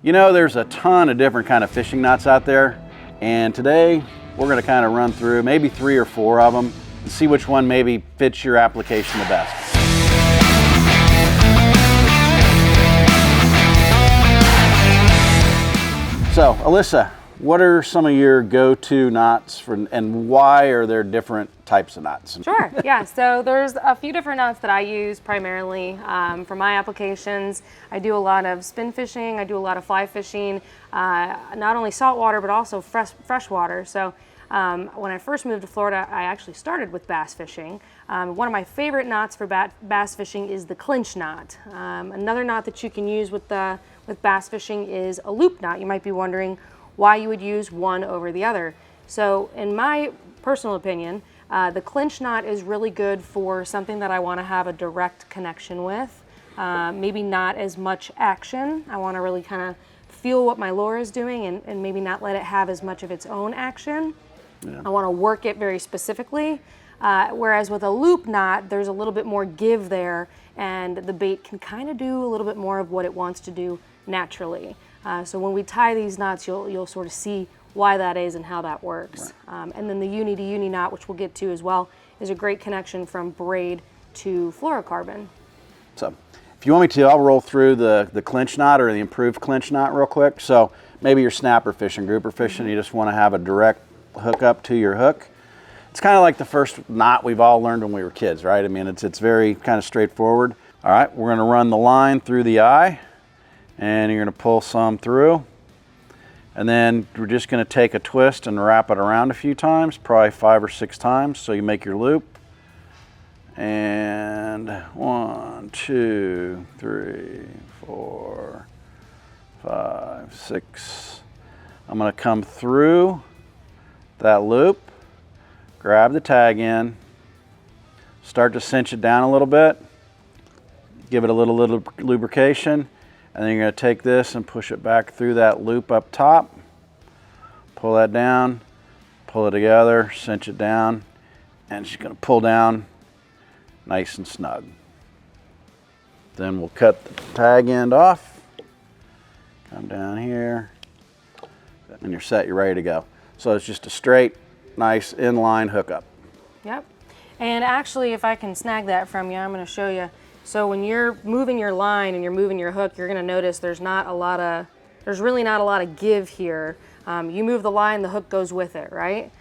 You know, there's a ton of different kind of fishing knots out there, and today we're going to kind of run through maybe 3 or 4 of them and see which one maybe fits your application the best. So, Alyssa, what are some of your go-to knots and why are there different types of knots? Sure, yeah, so there's a few different knots that I use primarily for my applications. I do a lot of spin fishing, I do a lot of fly fishing, not only saltwater but also freshwater. So when I first moved to Florida, I actually started with bass fishing. One of my favorite knots for bass fishing is the Clinch knot. Another knot that you can use with bass fishing is a loop knot. You might be wondering why you would use one over the other. So in my personal opinion, the Clinch knot is really good for something that I want to have a direct connection with. Maybe not as much action. I want to really kind of feel what my lure is doing and maybe not let it have as much of its own action. Yeah. I want to work it very specifically. Whereas with a loop knot, there's a little bit more give there, and the bait can kind of do a little bit more of what it wants to do naturally. So when we tie these knots, you'll sort of see why that is and how that works. Right. And then the Uni-to-Uni knot, which we'll get to as well, is a great connection from braid to fluorocarbon. So if you want me to, I'll roll through the Clinch knot or the improved Clinch knot real quick. So maybe you're snapper fishing, grouper fishing, you just want to have a direct hook up to your hook. It's kind of like the first knot we've all learned when we were kids, right? I mean, it's very kind of straightforward. All right, we're going to run the line through the eye, and you're going to pull some through. And then we're just going to take a twist and wrap it around a few times, probably 5 or 6 times, so you make your loop. And 1, 2, 3, 4, 5, 6. I'm going to come through that loop, grab the tag in, start to cinch it down a little bit, give it a little lubrication, and then you're going to take this and push it back through that loop up top, pull that down, pull it together, cinch it down, and it's going to pull down nice and snug. Then we'll cut the tag end off, come down here, and you're set, you're ready to go. So it's just a straight, nice inline hookup. Yep. And actually, if I can snag that from you, I'm going to show you. So when you're moving your line and you're moving your hook, you're going to notice there's really not a lot of give here. You move the line, the hook goes with it, right?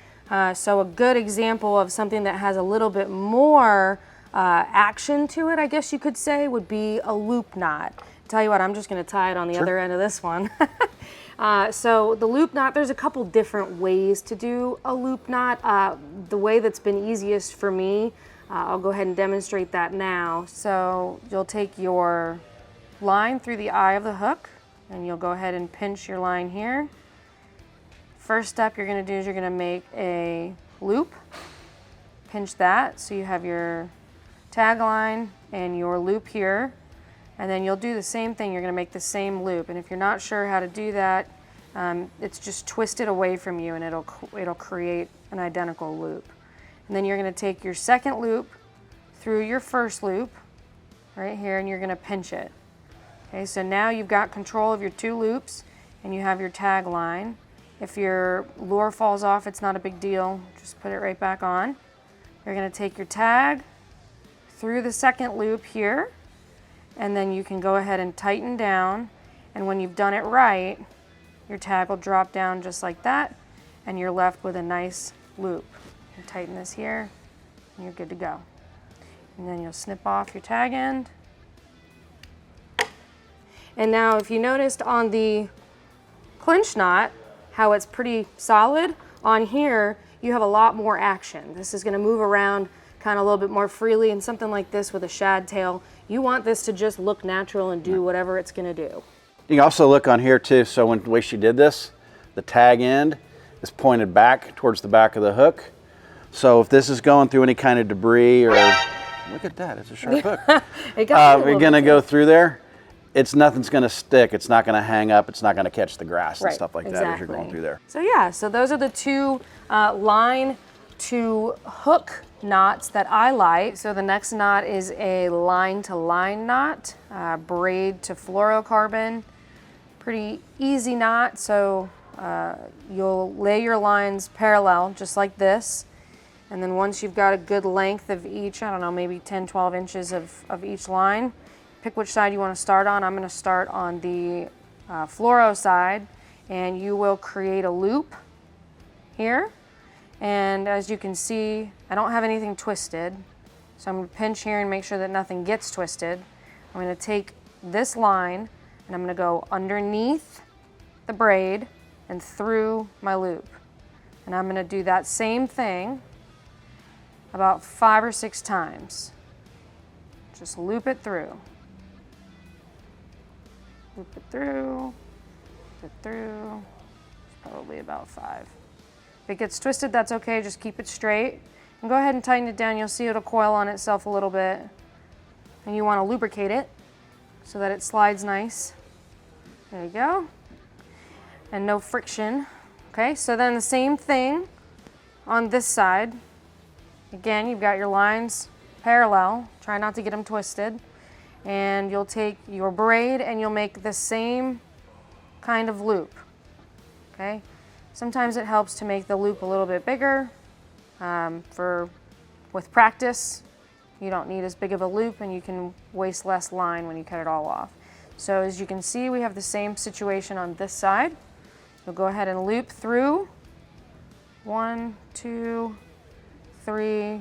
So a good example of something that has a little bit more action to it, I guess you could say, would be a loop knot. Tell you what, I'm just going to tie it on the other end of this one. So the loop knot, there's a couple different ways to do a loop knot. The way that's been easiest for me, I'll go ahead and demonstrate that now. So you'll take your line through the eye of the hook and you'll go ahead and pinch your line here. First step you're going to do is you're going to make a loop. Pinch that so you have your tag line and your loop here. And then you'll do the same thing. You're going to make the same loop. And if you're not sure how to do that, it's just twist it away from you and it'll create an identical loop. And then you're going to take your second loop through your first loop right here and you're going to pinch it. Okay, so now you've got control of your 2 loops and you have your tag line. If your lure falls off, it's not a big deal. Just put it right back on. You're going to take your tag through the second loop here. And then you can go ahead and tighten down, and when you've done it right, your tag will drop down just like that, and you're left with a nice loop. You tighten this here, and you're good to go. And then you'll snip off your tag end. And now if you noticed on the Clinch knot, how it's pretty solid, on here you have a lot more action. This is going to move around kind of a little bit more freely, and something like this with a shad tail, you want this to just look natural and do whatever it's going to do. You can also look on here too, so when the way she did this, the tag end is pointed back towards the back of the hook. So if this is going through any kind of debris or, look at that, it's a sharp hook. You're going to go through there, nothing's going to stick, it's not going to hang up, it's not going to catch the grass and stuff like that as you're going through there. So yeah, so those are the 2 line to hook knots that I like. So the next knot is a line to line knot, braid to fluorocarbon. pretty easy knot. So you'll lay your lines parallel, just like this. And then once you've got a good length of each, I don't know, maybe 10, 12 inches of each line, pick which side you want to start on. I'm going to start on the fluoro side, and you will create a loop here. And as you can see, I don't have anything twisted. So I'm going to pinch here and make sure that nothing gets twisted. I'm going to take this line and I'm going to go underneath the braid and through my loop. And I'm going to do that same thing about 5 or 6 times. Just loop it through. Loop it through, loop it through. It's probably about 5. If it gets twisted, that's okay, just keep it straight. And go ahead and tighten it down. You'll see it'll coil on itself a little bit. And you want to lubricate it so that it slides nice. There you go. And no friction. Okay, so then the same thing on this side. Again, you've got your lines parallel. Try not to get them twisted. And you'll take your braid and you'll make the same kind of loop. Okay? Sometimes it helps to make the loop a little bit bigger. With practice, you don't need as big of a loop and you can waste less line when you cut it all off. So as you can see, we have the same situation on this side. You'll go ahead and loop through 1, 2, 3,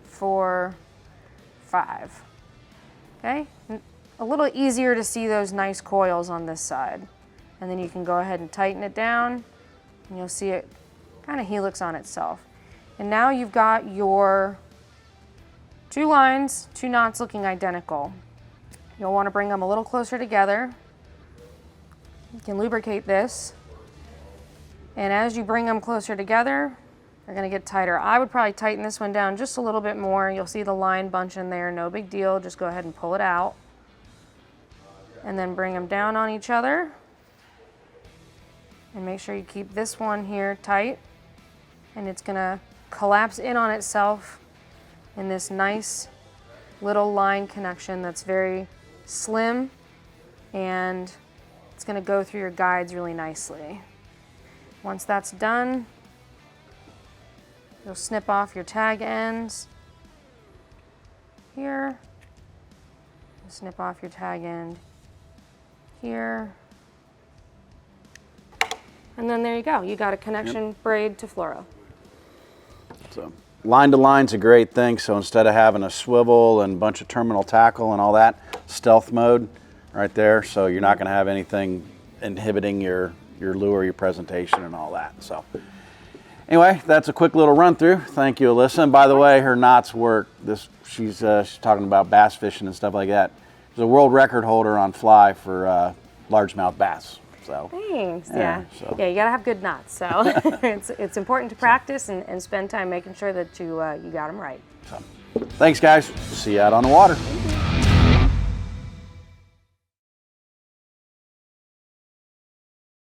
4, 5. Okay? A little easier to see those nice coils on this side. And then you can go ahead and tighten it down and you'll see it kind of helix on itself. And now you've got your 2 lines, 2 knots looking identical. You'll want to bring them a little closer together. You can lubricate this. And as you bring them closer together, they're going to get tighter. I would probably tighten this one down just a little bit more. You'll see the line bunch in there, no big deal. Just go ahead and pull it out. And then bring them down on each other. And make sure you keep this one here tight. And it's going to collapse in on itself in this nice little line connection that's very slim, and it's going to go through your guides really nicely. Once that's done, you'll snip off your tag ends here, snip off your tag end here, and then there you go. You got a connection braid to fluoro. So line to line's a great thing. So instead of having a swivel and a bunch of terminal tackle and all that, stealth mode right there. So you're not going to have anything inhibiting your lure, your presentation, and all that. So anyway, that's a quick little run through. Thank you, Alyssa. And by the way, her knots work. She's talking about bass fishing and stuff like that. She's a world record holder on fly for largemouth bass. So thanks. Yeah. So. Yeah, you gotta have good knots. So it's important to practice and spend time making sure that you got them right. So, thanks, guys. See you out on the water.